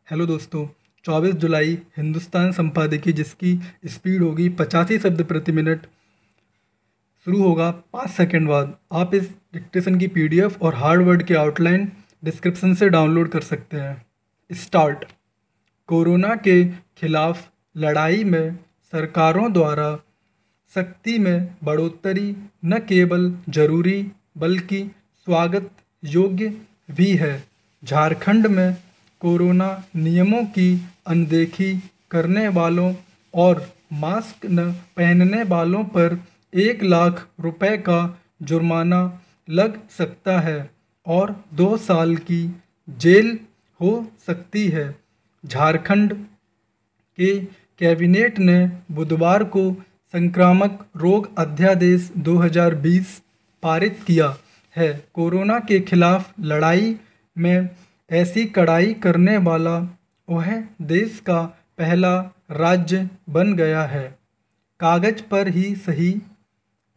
Hello दोस्तों। 24 जुलाई हिंदुस्तान संपादकीय जिसकी स्पीड होगी 85 शब्द प्रति मिनट शुरू होगा 5 सेकंड बाद। आप इस डिक्टेशन की पीडीएफ और हार्ड वर्ड की आउटलाइन डिस्क्रिप्शन से डाउनलोड कर सकते हैं। स्टार्ट। कोरोना के खिलाफ लड़ाई में सरकारों द्वारा सख्ती में बढ़ोतरी न केवल जरूरी बल्कि स्वागत योग्य भी है। झारखंड में कोरोना नियमों की अनदेखी करने वालों और मास्क न पहनने वालों पर 1 लाख रुपए का जुर्माना लग सकता है और 2 साल की जेल हो सकती है। झारखंड के कैबिनेट ने बुधवार को संक्रामक रोग अध्यादेश 2020 पारित किया है। कोरोना के खिलाफ लड़ाई में ऐसी कड़ाई करने वाला वह देश का पहला राज्य बन गया है। कागज पर ही सही,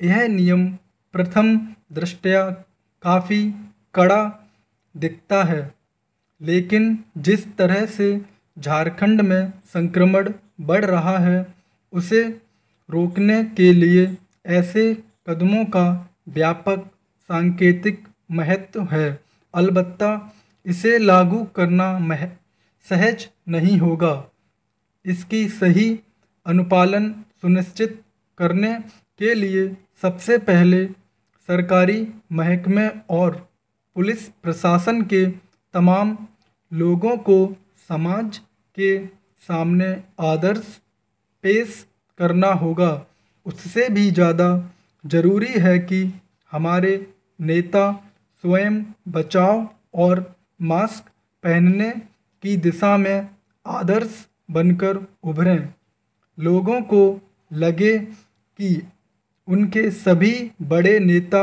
यह नियम प्रथम दृष्टया काफ़ी कड़ा दिखता है, लेकिन जिस तरह से झारखंड में संक्रमण बढ़ रहा है उसे रोकने के लिए ऐसे कदमों का व्यापक सांकेतिक महत्व है। अलबत्ता इसे लागू करना सहज नहीं होगा। इसकी सही अनुपालन सुनिश्चित करने के लिए सबसे पहले सरकारी महकमे और पुलिस प्रशासन के तमाम लोगों को समाज के सामने आदर्श पेश करना होगा। उससे भी ज़्यादा ज़रूरी है कि हमारे नेता स्वयं बचाव और मास्क पहनने की दिशा में आदर्श बनकर उभरें। लोगों को लगे कि उनके सभी बड़े नेता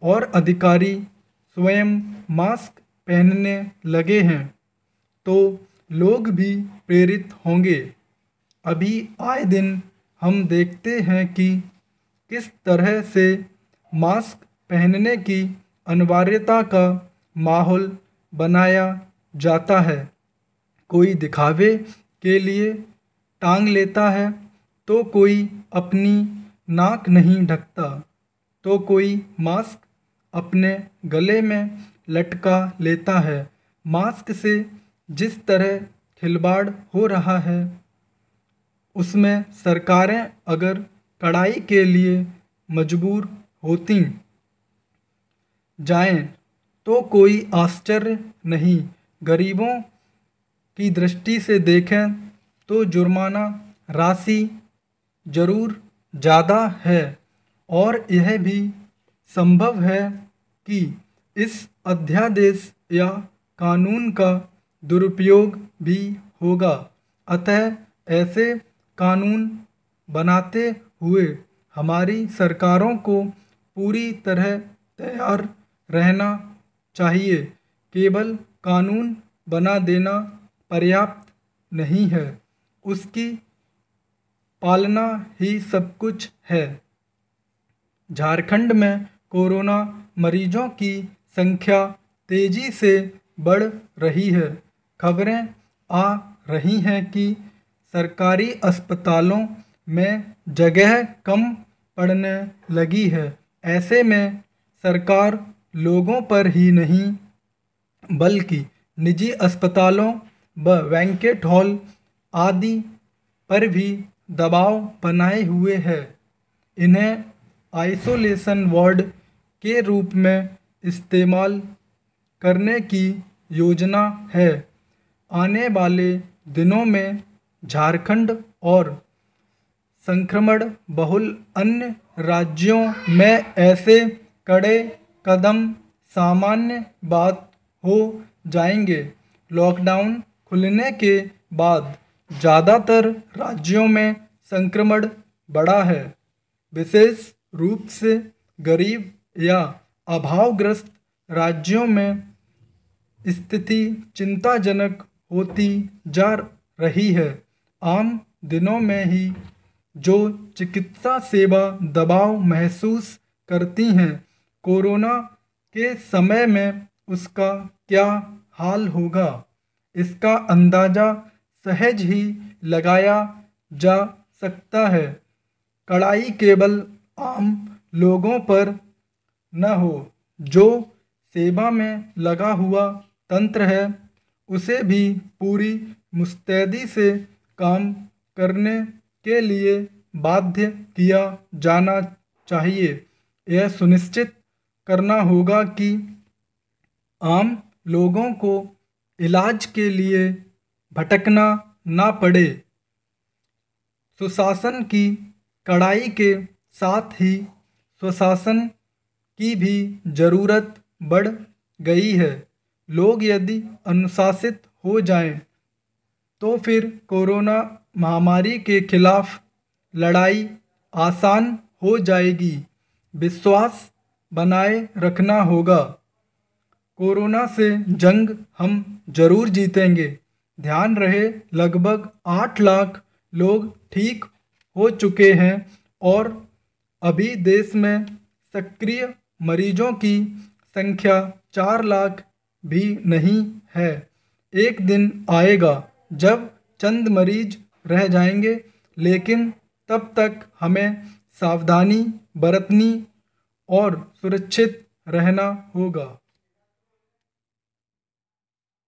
और अधिकारी स्वयं मास्क पहनने लगे हैं तो लोग भी प्रेरित होंगे। अभी आए दिन हम देखते हैं कि किस तरह से मास्क पहनने की अनिवार्यता का माहौल बनाया जाता है। कोई दिखावे के लिए टांग लेता है तो कोई अपनी नाक नहीं ढकता, तो कोई मास्क अपने गले में लटका लेता है। मास्क से जिस तरह खिलवाड़ हो रहा है उसमें सरकारें अगर कड़ाई के लिए मजबूर होती जाएं तो कोई आश्चर्य नहीं। गरीबों की दृष्टि से देखें तो जुर्माना राशि जरूर ज़्यादा है और यह भी संभव है कि इस अध्यादेश या कानून का दुरुपयोग भी होगा। अतः ऐसे कानून बनाते हुए हमारी सरकारों को पूरी तरह तैयार रहना चाहिए। केवल कानून बना देना पर्याप्त नहीं है, उसकी पालना ही सब कुछ है। झारखंड में कोरोना मरीजों की संख्या तेजी से बढ़ रही है। खबरें आ रही हैं कि सरकारी अस्पतालों में जगह कम पड़ने लगी है। ऐसे में सरकार लोगों पर ही नहीं बल्कि निजी अस्पतालों व बैंक्वेट हॉल आदि पर भी दबाव बनाए हुए है। इन्हें आइसोलेशन वार्ड के रूप में इस्तेमाल करने की योजना है। आने वाले दिनों में झारखंड और संक्रमण बहुल अन्य राज्यों में ऐसे कड़े कदम सामान्य बात हो जाएंगे। लॉकडाउन खुलने के बाद ज़्यादातर राज्यों में संक्रमण बढ़ा है। विशेष रूप से गरीब या अभावग्रस्त राज्यों में स्थिति चिंताजनक होती जा रही है। आम दिनों में ही जो चिकित्सा सेवा दबाव महसूस करती हैं, कोरोना के समय में उसका क्या हाल होगा। इसका अंदाज़ा सहज ही लगाया जा सकता है। कड़ाई केवल आम लोगों पर न हो, जो सेवा में लगा हुआ तंत्र है उसे भी पूरी मुस्तैदी से काम करने के लिए बाध्य किया जाना चाहिए। यह सुनिश्चित करना होगा कि आम लोगों को इलाज के लिए भटकना ना पड़े। सुशासन की कड़ाई के साथ ही स्वशासन की भी ज़रूरत बढ़ गई है। लोग यदि अनुशासित हो जाएं, तो फिर कोरोना महामारी के खिलाफ लड़ाई आसान हो जाएगी। विश्वास बनाए रखना होगा। कोरोना से जंग हम जरूर जीतेंगे। ध्यान रहे, लगभग 8 लाख लोग ठीक हो चुके हैं और अभी देश में सक्रिय मरीजों की संख्या 4 लाख भी नहीं है। एक दिन आएगा जब चंद मरीज रह जाएंगे, लेकिन तब तक हमें सावधानी बरतनी और सुरक्षित रहना होगा।